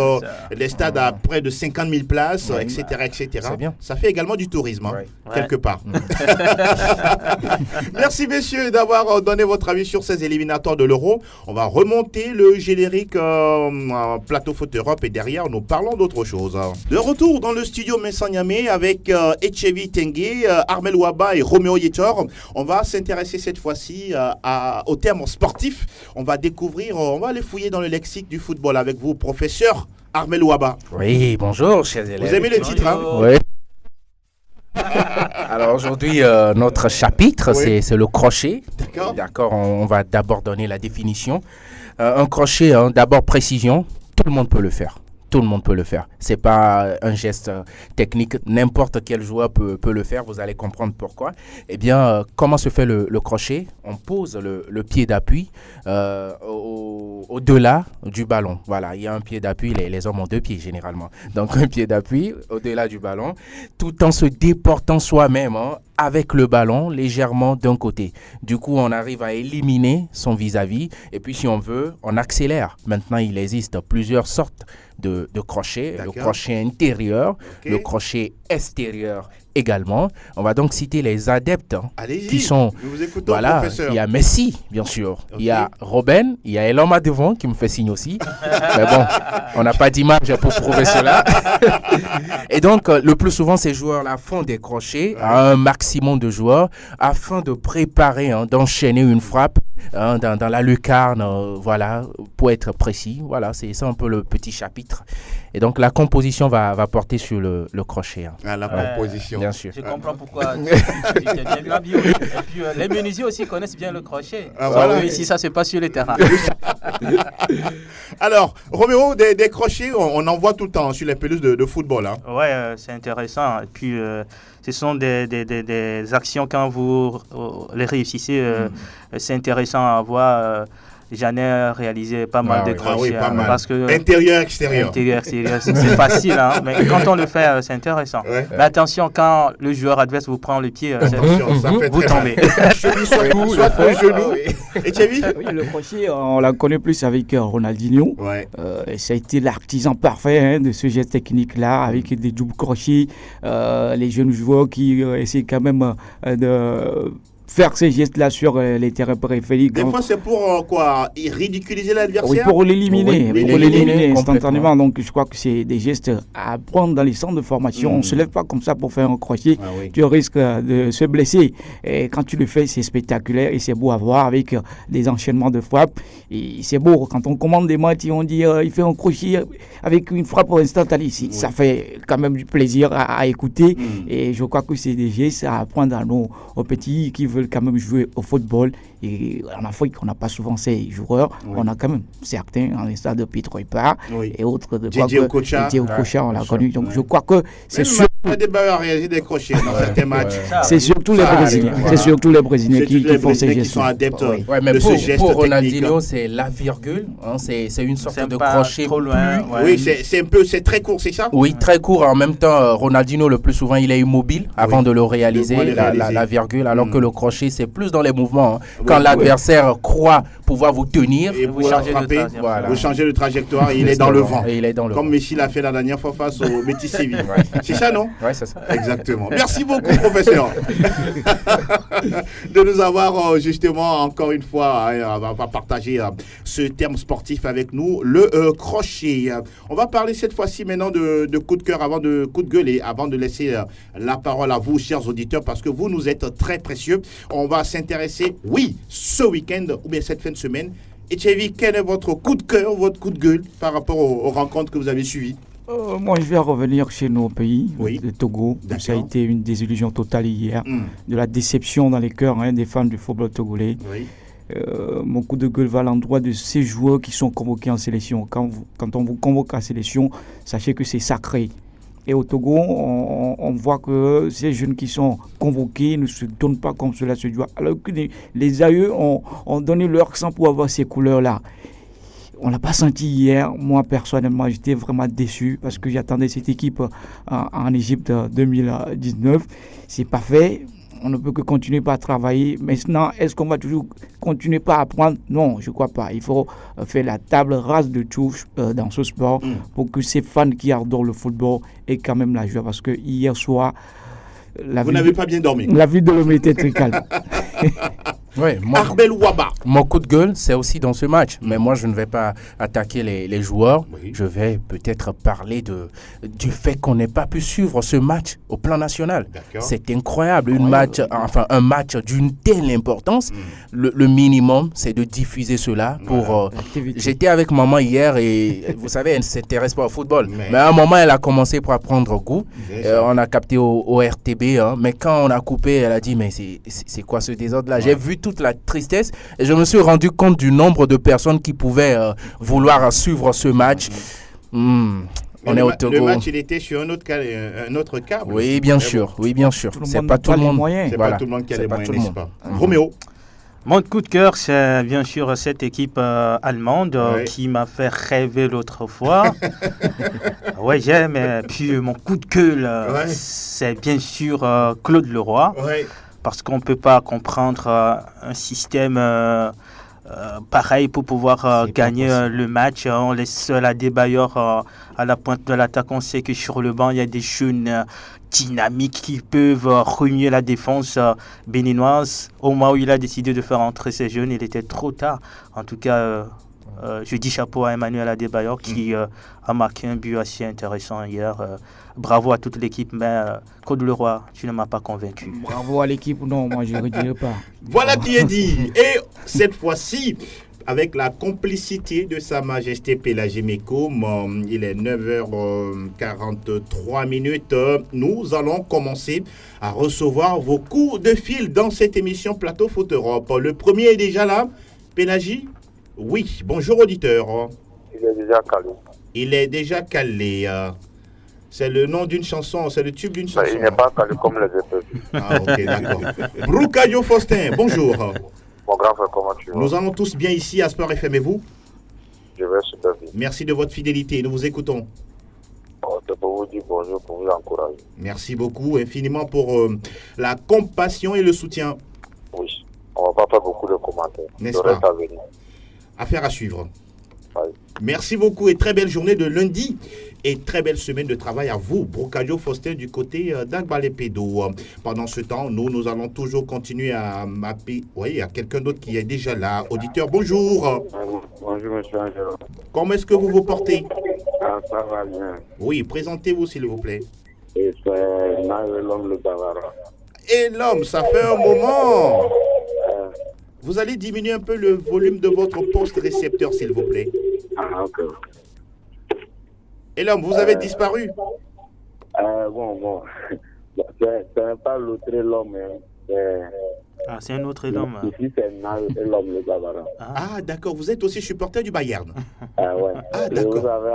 les stades à près de 50 000 places, etc. C'est bien. Ça fait également du tourisme, Ouais. quelque part. Merci messieurs d'avoir donné votre avis sur ces éliminatoires de l'Euro. On va remonter le générique Plateau Foot Europe et derrière nous parlons d'autre chose. De retour dans le studio Messanyame avec Etchevi Tengue, Armel Waba et Roméo Yetor. On va s'intéresser cette fois-ci au terme sportif. On va découvrir, on va aller fouiller dans le lexique du football avec vous, professeur Armel Waba. Oui, bonjour, chers élèves. Vous aimez le titre, hein? Oui. Alors aujourd'hui, notre chapitre, c'est le crochet. D'accord. On va d'abord donner la définition. Un crochet, d'abord précision, tout le monde peut le faire. Tout le monde peut le faire. C'est pas un geste technique. N'importe quel joueur peut le faire. Vous allez comprendre pourquoi. Eh bien, comment se fait le crochet? On pose le pied d'appui au-delà du ballon. Voilà, il y a un pied d'appui. Les hommes ont deux pieds généralement. Donc, un pied d'appui au-delà du ballon, tout en se déportant soi-même avec le ballon légèrement d'un côté. Du coup, on arrive à éliminer son vis-à-vis. Et puis, si on veut, on accélère. Maintenant, il existe plusieurs sortes de crochets. Le crochet intérieur, le crochet extérieur également. On va donc citer les adeptes qui sont... Nous vous écoutons, voilà, professeur. il y a Messi, bien sûr. Il y a Robben, il y a Eloma devant qui me fait signe aussi. Mais bon, on n'a pas d'image pour prouver cela. Et donc, le plus souvent, ces joueurs-là font des crochets à un maximum de joueurs afin de préparer, d'enchaîner une frappe dans la lucarne, voilà, pour être précis. Voilà, c'est ça un peu le petit chapitre. Et donc, la composition va porter sur le crochet. La composition. Bien sûr. Je comprends pourquoi tu t'es bien lu en bio. Et puis, les menuisiers aussi connaissent bien le crochet. Voilà. Même si ça se passe sur le terrain. Alors, Roméo, des crochets, on en voit tout le temps sur les pelouses de football. Hein. Ouais, c'est intéressant. Et puis, ce sont des actions quand vous les réussissez. C'est intéressant à voir. J'en ai réalisé pas mal de crochets. Pas mal. Parce que Intérieur, extérieur. c'est facile, mais quand on le fait, c'est intéressant. Ouais. Mais attention, quand le joueur adverse vous prend le pied, Attention, ça fait vous très tombez. Cheville soit le genou. Et Thierry? Oui, le crochet, on la connaît plus avec Ronaldinho. Ouais. Ça a été l'artisan parfait de ce geste technique-là, avec des doubles crochets. Les jeunes joueurs qui essaient quand même de faire ces gestes-là sur les terrains périphériques. Des fois, c'est pour ridiculiser l'adversaire. Oui, pour l'éliminer, l'éliminer instantanément. Donc, je crois que c'est des gestes à prendre dans les centres de formation. On ne se lève pas comme ça pour faire un crochet. Tu risques de se blesser. Et quand tu le fais, c'est spectaculaire et c'est beau à voir avec des enchaînements de frappes. Et c'est beau. Quand on commande des matchs, on dit il fait un crochet avec une frappe instantanée. Ça fait quand même du plaisir à écouter. Et je crois que c'est des gestes à apprendre à nos petits qui veulent quand même jouer au football. Et en Afrique, on n'a pas souvent ces joueurs. On a quand même certains, en l'instar de Pietro Ipa et autres. Didier Okocha, on l'a connu. Donc je crois que c'est sûr. Des bailleurs à réaliser des crochets dans certains matchs. C'est surtout les Brésiliens. C'est surtout les Brésiliens qui font ces gestes. Qui sont adeptes mais de ce geste pour technique. Ronaldinho, c'est la virgule. C'est une sorte de pas crochet trop loin. Oui, c'est très court, c'est ça? Oui, très court. En même temps, Ronaldinho, le plus souvent, il est immobile avant de le réaliser, la virgule, alors que le crochet, c'est plus dans les mouvements. Quand l'adversaire croit pouvoir vous tenir, et vous frapper, vous changez de trajectoire et il est dans le vent. Et il est dans le Comme vent. Messi l'a fait la dernière fois face au Betis Séville. C'est ça, non? Ouais, c'est ça. Exactement. Merci beaucoup, professeur, de nous avoir justement encore une fois partagé ce terme sportif avec nous, le crochet. On va parler cette fois-ci maintenant de coup de cœur coup de gueule et avant de laisser la parole à vous, chers auditeurs, parce que vous nous êtes très précieux. On va s'intéresser, oui, ce week-end ou bien cette fin de semaine. Et Thierry, quel est votre coup de cœur, votre coup de gueule par rapport aux rencontres que vous avez suivies? Moi, je vais revenir chez nos pays, Oui. le Togo. D'accord. Ça a été une désillusion totale hier, de la déception dans les cœurs des fans du football togolais. Oui. Mon coup de gueule va à l'endroit de ces joueurs qui sont convoqués en sélection. Quand on vous convoque en sélection, sachez que c'est sacré. Et au Togo, on voit que ces jeunes qui sont convoqués ne se donnent pas comme cela se doit. Alors que les aïeux ont donné leur sang pour avoir ces couleurs-là. On ne l'a pas senti hier. Moi, personnellement, j'étais vraiment déçu parce que j'attendais cette équipe en Égypte 2019. C'est pas fait. On ne peut que continuer par travailler. Maintenant, est-ce qu'on va toujours continuer par apprendre? Non, je ne crois pas. Il faut faire la table rase de touche dans ce sport pour que ces fans qui adorent le football aient quand même la joie. Parce que hier soir, vous n'avez pas bien dormi. La vie de l'homme était très calme. Ouais, Arbel Ouaba. Mon coup de gueule, c'est aussi dans ce match. Mais moi, je ne vais pas attaquer les joueurs. Oui. Je vais peut-être parler du fait qu'on n'ait pas pu suivre ce match au plan national. C'est incroyable. Un match d'une telle importance. Le minimum, c'est de diffuser cela. J'étais avec maman hier et vous savez, elle ne s'intéresse pas au football. Mais à un moment, elle a commencé pour prendre goût. On a capté au RTB. Mais quand on a coupé, elle a dit, mais c'est quoi ce désordre-là? J'ai vu toute la tristesse et je me suis rendu compte du nombre de personnes qui pouvaient vouloir suivre ce match. On est au Togo. Le match, il était sur un autre câble. Oui, bien sûr. Oui, bien sûr. C'est pas tout le monde. C'est pas tout le monde qui a les moyens, n'est-ce pas? Roméo. Mon coup de cœur, c'est bien sûr cette équipe allemande qui m'a fait rêver l'autre fois. Ouais, j'aime. Puis mon coup de gueule, c'est bien sûr Claude Leroy. Ouais. Parce qu'on ne peut pas comprendre un système pareil pour pouvoir gagner le match. On laisse la Adebayor à la pointe de l'attaque. On sait que sur le banc, il y a des jeunes dynamiques qui peuvent remuer la défense béninoise. Au moment où il a décidé de faire entrer ces jeunes, il était trop tard. En tout cas, je dis chapeau à Emmanuel Adebayor qui a marqué un but assez intéressant hier. Bravo à toute l'équipe, mais Claude Leroy, tu ne m'as pas convaincu. Bravo à l'équipe, non, moi je ne redirai pas. Voilà qui est dit. Et cette fois-ci, avec la complicité de Sa Majesté Pélagé Mécôme, il est 9h43. Nous allons commencer à recevoir vos coups de fil dans cette émission Plateau Foot Europe. Le premier est déjà là. Pélagé? Oui, bonjour auditeur. Il est déjà calé. Il est déjà calé. C'est le nom d'une chanson, c'est le tube d'une chanson. Il n'est pas calé comme les autres. Ah, ok, d'accord. Brukayo Faustin, bonjour. Mon grand frère, comment tu vas? Nous allons tous bien ici à Sport FM et vous? Je vais super bien. Merci de votre fidélité, nous vous écoutons. C'est pour vous dire bonjour, pour vous encourager. Merci beaucoup, infiniment pour la compassion et le soutien. Oui, on ne va pas faire beaucoup de commentaires. N'est-ce pas? Affaire à suivre. Oui. Merci beaucoup et très belle journée de lundi et très belle semaine de travail à vous, Brukayo Faustin du côté d'Agbalepédo. Pendant ce temps, nous allons toujours continuer à mapper. Oui, il y a quelqu'un d'autre qui est déjà là. Auditeur, bonjour. Bonjour, monsieur Angelo. Comment est-ce que vous vous portez? Ça va bien. Oui, présentez-vous s'il vous plaît. Et c'est l'homme le Bavara. Et l'homme, ça fait un moment. Vous allez diminuer un peu le volume de votre poste récepteur, s'il vous plaît. Ah, ok. Et l'homme, vous avez disparu? Bon. C'est pas l'autre l'homme. C'est un autre homme. Ici, c'est l'homme le Bavara. Ah, d'accord. Vous êtes aussi supporter du Bayern? Ouais. Ah, d'accord. Vous avez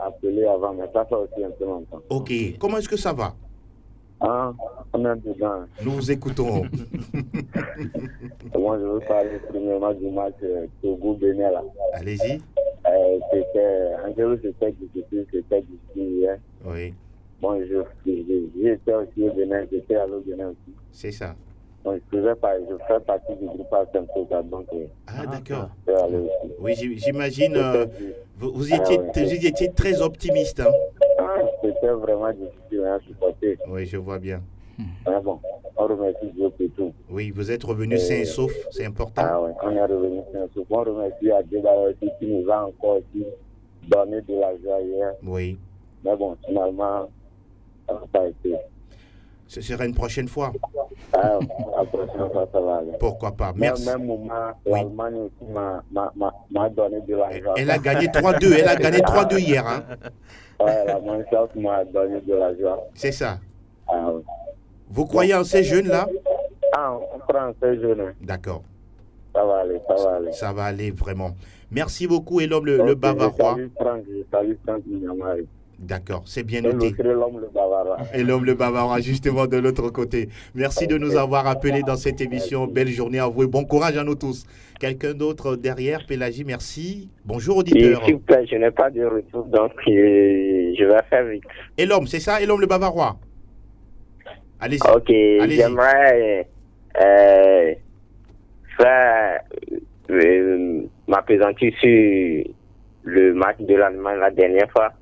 appelé avant, mais ça fait aussi un peu longtemps. Ok. Comment est-ce que ça va? On est dedans. Nous vous écoutons. Moi, je veux parler premièrement du match Togo-Bénin. Allez-y. C'était difficile hier. Oui. Bon, j'étais aussi au Bénin, j'étais à l'autre Bénin aussi. C'est ça. Donc, je fais partie du groupe Asemtoga, donc... Ah, d'accord. Oui, j'imagine, vous étiez très optimiste. Hein? C'était c'est vraiment difficile à supporter. Oui, je vois bien. Mais bon, on remercie Dieu pour tout. Oui, vous êtes revenu sain et sauf, c'est important. Ah ouais, on est revenu sain et sauf. On remercie à Dieu d'ailleurs aussi qui nous a encore aussi donné de la joie hier. Oui. Mais bon, finalement, ça n'a pas été. Ce sera une prochaine fois. Ah, la prochaine fois, ça va aller. Pourquoi pas. Mais Merci. au même moment, l'Allemagne aussi m'a donné de la joie. Elle a gagné 3-2. Elle a gagné 3-2 hier. Hein. Ouais, l'Allemagne m'a donné de la joie. C'est ça. Ah, ouais. Vous croyez en ces jeunes-là? Ah, on prend ces jeunes. D'accord. Ça va aller, ça va aller. Ça va aller vraiment. Merci beaucoup, et l'homme le Bavarois. Salut Franck Mignamari. D'accord, c'est bien Et noté. l'homme le Bavarois. Et l'homme le Bavarois, justement, de l'autre côté. Merci de nous avoir appelés dans cette émission. Belle journée à vous et bon courage à nous tous. Quelqu'un d'autre derrière, Pélagie, merci. Bonjour, auditeur. S'il vous plaît, je n'ai pas de retour, donc je vais faire vite. Et l'homme, c'est ça? Et l'homme le Bavarois? Allez-y. Ok, Allez-y. j'aimerais faire m'appesantir sur le match de l'Allemagne la dernière fois.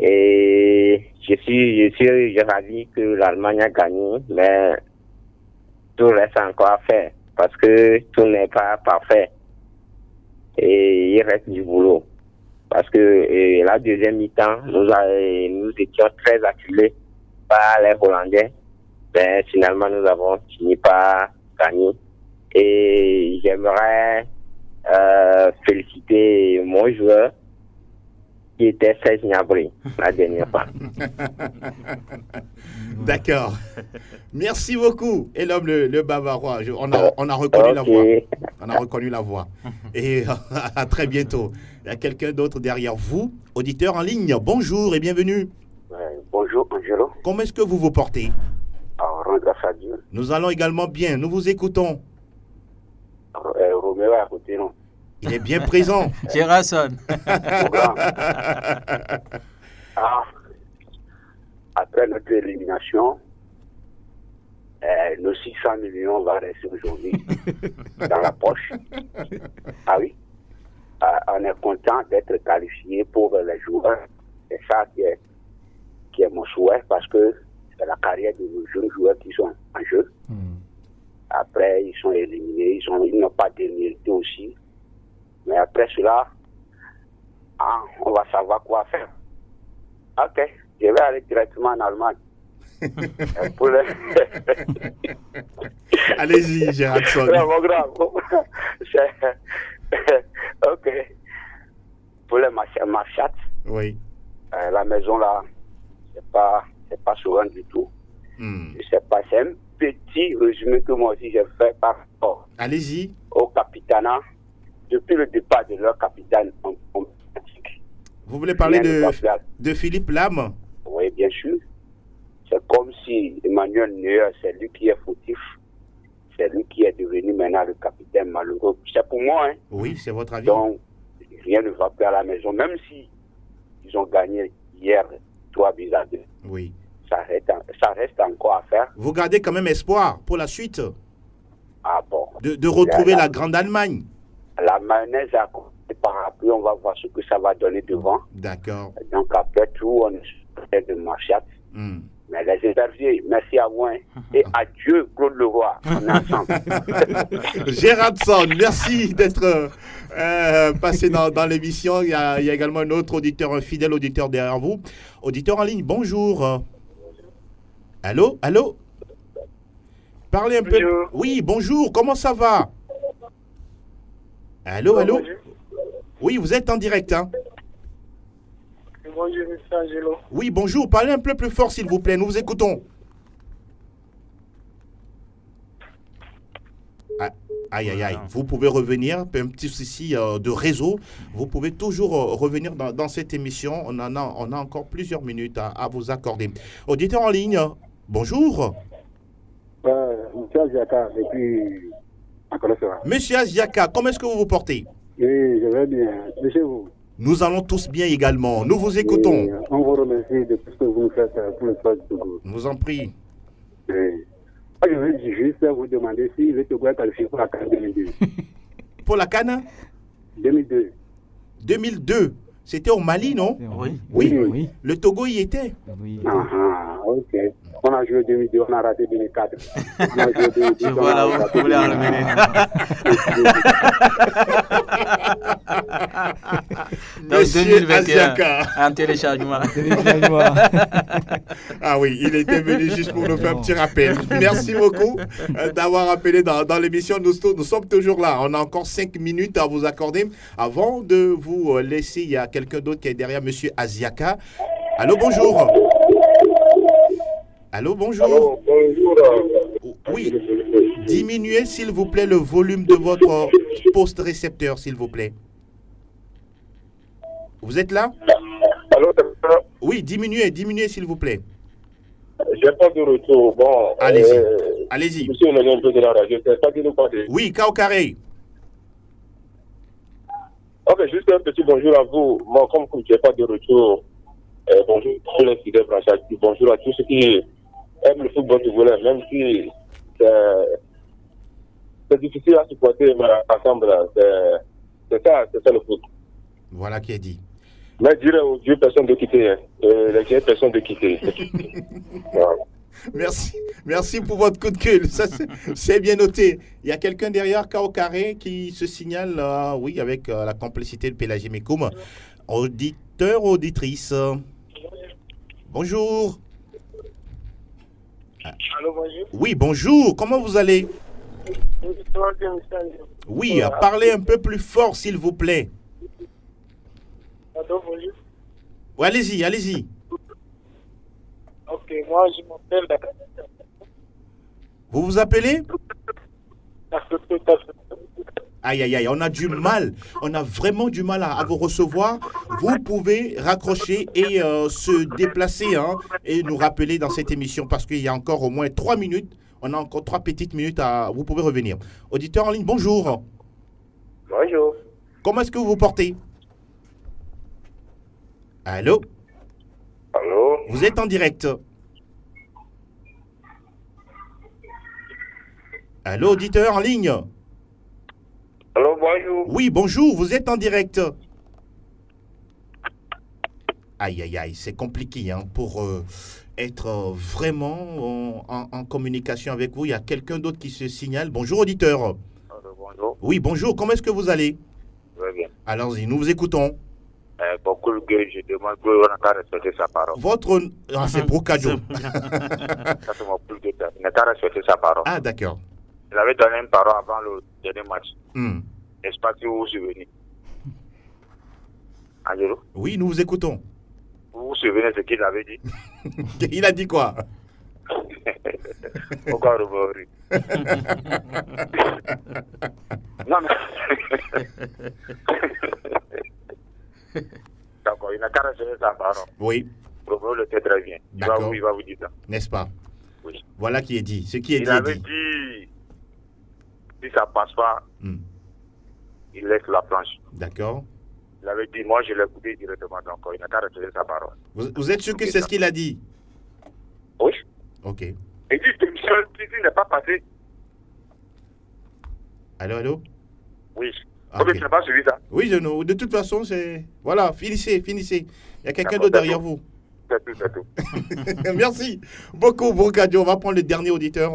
Et je suis ravi que l'Allemagne a gagné, mais tout reste encore à faire parce que tout n'est pas parfait. Et il reste du boulot. Parce que la deuxième mi-temps, nous étions très acculés par les Hollandais. Mais finalement, nous avons fini par gagner. Et j'aimerais féliciter mon joueur qui était Serge Gnabry la dernière fois. D'accord. Merci beaucoup. Et l'homme le Bavarois, on a reconnu la voix. On a reconnu la voix. Et à très bientôt. Il y a quelqu'un d'autre derrière vous, auditeur en ligne. Bonjour et bienvenue. Bonjour Angelo. Comment est-ce que vous vous portez? Grâce à Dieu. Nous allons également bien. Nous vous écoutons. Roméo est à côté, non? Il est bien présent. Gérardson. Après notre élimination, nos 600 millions vont rester aujourd'hui dans la poche. Ah oui. On est content d'être qualifié pour les joueurs. C'est ça qui est mon souhait parce que c'est la carrière de nos jeunes joueurs qui sont en jeu. Après, ils sont éliminés, ils n'ont pas démérité aussi. Mais après cela, on va savoir quoi faire. Ok, je vais aller directement en Allemagne. Allez-y, Gérardson. Mon grand. Ok. Pour les marchates, Oui. la maison là, c'est pas souvent du tout. Je sais pas, c'est un petit résumé que moi aussi j'ai fait par rapport Allez-y. au capitanat. Depuis le départ de leur capitaine en pratique. Vous voulez parler de Philippe Lam? Oui, bien sûr. C'est comme si Emmanuel Neuer, c'est lui qui est fautif. C'est lui qui est devenu maintenant le capitaine malheureux. C'est pour moi, hein. Oui, c'est votre avis. Donc, rien ne va plus à la maison. Même si ils ont gagné hier 3-2. Oui. Ça reste encore à faire. Vous gardez quand même espoir pour la suite Ah bon. de retrouver la grande Allemagne. La mayonnaise a commencé par après, on va voir ce que ça va donner devant. D'accord. Donc après tout, on est de marchat. Mais les énergies, merci à vous. Hein. Et adieu, Claude Leroy. On est ensemble. Gérardson, merci d'être passé dans l'émission. Il y a également un autre auditeur, un fidèle auditeur derrière vous. Auditeur en ligne, bonjour. Allô? Parlez un peu. Oui, bonjour, comment ça va? Allô? Oui, vous êtes en direct, hein? Bonjour, monsieur Angelo. Oui, bonjour, parlez un peu plus fort, s'il vous plaît, nous vous écoutons. Aïe. Vous pouvez revenir, un petit souci de réseau. Vous pouvez toujours revenir dans cette émission. On a encore plusieurs minutes à vous accorder. Auditeur en ligne, bonjour. Monsieur Aziaka, depuis Monsieur Aziaka, comment est-ce que vous vous portez? Oui, je vais bien. Monsieur vous. Nous allons tous bien également. Nous vous écoutons. Oui, on vous remercie de tout ce que vous faites pour le sport du Togo. Nous en prie. Oui. Je veux juste vous demander si le Togo est qualifié pour la CAN 2002. Pour la CAN 2002. 2002. C'était au Mali, non? Oui. Oui. Oui. Le Togo y était. Oui. Ok. On a joué 2002, on a raté 2004. On a joué 2010, Je vois là où vous voulez en revenir. Donc Monsieur 2021, Asiaka. en téléchargement. Ah oui, il était venu juste pour nous faire un petit rappel. Merci beaucoup d'avoir appelé dans l'émission. Nous sommes toujours là. On a encore 5 minutes à vous accorder. Avant de vous laisser, il y a quelqu'un d'autre qui est derrière, Monsieur Asiaka. Allô, bonjour. Allô, bonjour. Allô, bonjour. Oui, diminuez s'il vous plaît le volume de votre poste récepteur, s'il vous plaît. Vous êtes là? Allô, Oui, diminuez s'il vous plaît. j'ai pas de retour. Bon, Allez-y. Allez-y. monsieur, on est un peu de la radio. C'est pas qui nous parle. Oui, Kao Carré. Ok, juste un petit bonjour à vous. Moi, comme je n'ai pas de retour, bonjour à tous les fidèles branchés. Bonjour à tous ceux qui aiment le football togolais, même si c'est difficile à supporter, mais ensemble, c'est ça le foot. Voilà qui est dit. Mais je dirais aux Dieu, personne de quitter. Les Dieu, personne de quitter. Voilà. Merci pour votre coup de gueule. Ça, c'est bien noté. Il y a quelqu'un derrière, Kao Carré, qui se signale, oui, avec la complicité de Pélagie Mekoum. Auditeur, auditrice. Bonjour. Allô, bonjour. Oui, bonjour. Comment vous allez? Oui, parlez un peu plus fort, s'il vous plaît. Allô, bonjour. Oui, allez-y. Ok, moi, je m'appelle. Vous vous appelez? Aïe, on a du mal. On a vraiment du mal à vous recevoir. Vous pouvez raccrocher et se déplacer et nous rappeler dans cette émission parce qu'il y a encore au moins 3 minutes. On a encore 3 petites minutes à... Vous pouvez revenir. Auditeur en ligne, bonjour. Bonjour. Comment est-ce que vous vous portez? Allô? Allô? Vous êtes en direct. Allô, auditeur en ligne? Allô, bonjour. Oui, bonjour, vous êtes en direct. Aïe, c'est compliqué pour être vraiment en communication avec vous. Il y a quelqu'un d'autre qui se signale. Bonjour, auditeur. Allô, bonjour. Oui, bonjour, comment est-ce que vous allez? Très bien. Allons-y, nous vous écoutons. Beaucoup de gueule, je demande qu'on n'a qu'à respecter sa parole. Votre... Ah, c'est Brocadio. Ça, c'est mon plus de temps. Il n'a qu'à respecter sa parole. Ah, d'accord. Il avait donné une parole avant le dernier match. Hmm. N'est-ce pas que vous vous souvenez? Angelo? Oui, nous vous écoutons. Vous vous souvenez de ce qu'il avait dit? Il a dit quoi? Pourquoi revoir? Non, mais... D'accord, il n'a qu'à respecter sa parole. Oui, Robo le sait très bien. D'accord. Il va vous dire ça. n'est-ce pas? Oui. Voilà qui est dit. Ce qui est Il dit avait est dit. dit, si ça passe pas, Hmm. il laisse la planche. D'accord. Il avait dit, moi je l'ai écouté directement, donc il n'a qu'à respecter sa parole. Vous êtes sûr que c'est ce qu'il a dit? Oui. Ok. Il dit, ce n'est pas passé. Allô? Oui. Ah, Ok, ok. tu n'as pas suivi ça? Oui, de toute façon, c'est... Voilà, finissez. Il y a quelqu'un D'accord, d'autre derrière d'accord. vous. C'est tout. Merci beaucoup, Brocadio. On va prendre le dernier auditeur.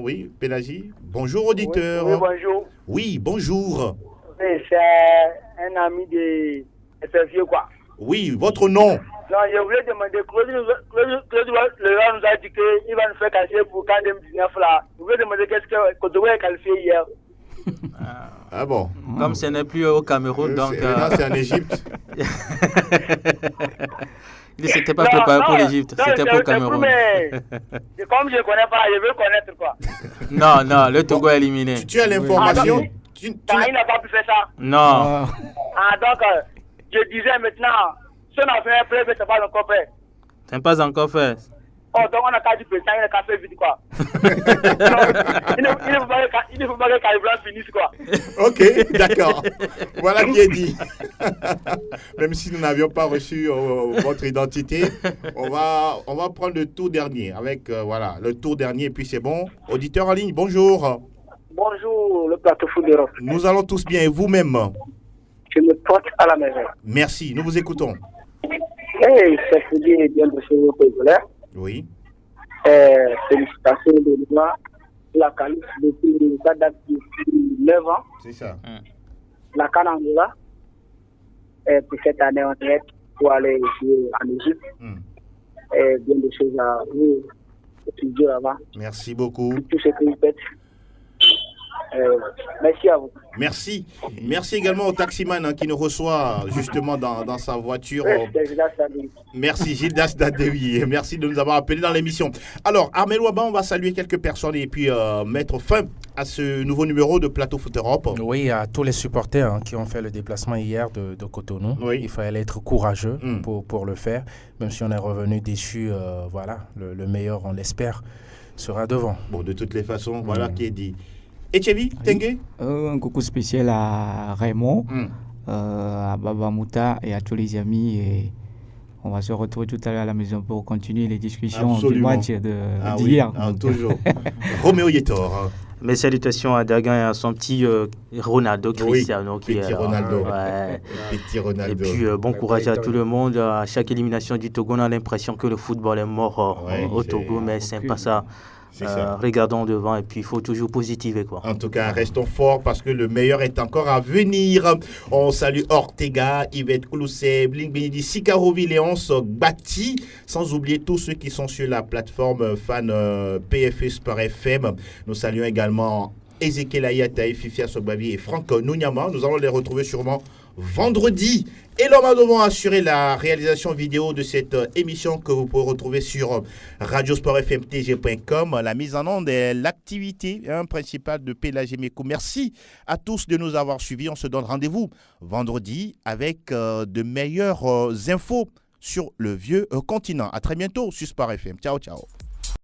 Oui, Pélagie. Bonjour, auditeur. Oui, bonjour. Oui, bonjour. Oui, c'est un ami de FFI, quoi. Oui, votre nom. Non, je voulais demander, Claude Leroy nous a dit qu'il va nous faire qualifier pour 2019 là. Je voulais demander qu'est-ce que Kotogo a qualifié hier. Ah bon. Comme ce n'est plus au Cameroun, donc... Là, c'est en Égypte. Il ne s'était pas préparé pour l'Égypte, c'était pour le Cameroun. Mais comme je ne connais pas, je veux connaître quoi. Non, le Togo est éliminé. Tu as l'information. Oui. Il n'a pas pu faire ça. Non. Ah, donc, je disais maintenant, si on a fait un play, mais c'est pas encore fait. Ce n'est pas encore fait. Oh, donc on a qu'à du président, il a qu'à faire vite quoi. Il ne faut pas que Calibran finisse quoi. Ok, d'accord. Voilà qui est dit. Même si nous n'avions pas reçu votre identité, on va prendre le tour dernier. Avec, voilà, le tour dernier, et puis c'est bon. Auditeur en ligne, bonjour. Bonjour, le plateau foot d'Europe. Nous allons tous bien, et vous-même? Je me porte à la maison. Merci, nous vous écoutons. Et c'est pour dire bien de ce Congolais. Oui. Félicitations de moi. La qualif depuis ça date depuis 9 ans. C'est ça. La Canangola. Pour cette année en tête pour aller jouer en Égypte. Et bien des choses à vous étudier avant. Merci beaucoup. Tout ce que vous faites. Merci à vous. Merci. Merci également au taximan qui nous reçoit justement dans sa voiture. Merci Gildas Dadewi. Merci de nous avoir appelés dans l'émission. Alors, Armel Ouaban, on va saluer quelques personnes et puis mettre fin à ce nouveau numéro de Plateau Foot Europe. Oui, à tous les supporters qui ont fait le déplacement hier de Cotonou. Oui. Il fallait être courageux pour le faire. Même si on est revenu déçu, voilà, le meilleur, on l'espère, sera devant. Bon, de toutes les façons, voilà qui est dit. Etchevi, Tengue? Un coucou spécial à Raymond, à Baba Mouta et à tous les amis. Et on va se retrouver tout à l'heure à la maison pour continuer les discussions du match d'hier. Oui, toujours. Roméo Yetor. Mes salutations à Dagan et à son petit Ronaldo Cristiano. Petit Ronaldo. Petit Ronaldo. Et puis bon courage à tout le monde. À chaque élimination du Togo, on a l'impression que le football est mort au Togo, mais c'est pas ça. Regardons devant et puis il faut toujours positiver quoi. En tout cas, restons forts parce que le meilleur est encore à venir. On salue Ortega, Yvette Koulousset, Blink Benidi, Sikarovi, Léonce, Bati, sans oublier tous ceux qui sont sur la plateforme fan PFE Sport FM. Nous saluons également Ezekiel Ayataï, Fifia Sogbavi et Franck Nounyama. Nous allons les retrouver sûrement vendredi. Et l'homme a devant assurer la réalisation vidéo de cette émission que vous pouvez retrouver sur radiosportfmtg.com. La mise en onde est l'activité principale de Pélagé Mekou. Merci à tous de nous avoir suivis. On se donne rendez-vous vendredi avec de meilleures infos sur le vieux continent. À très bientôt sur Sport FM. Ciao, ciao.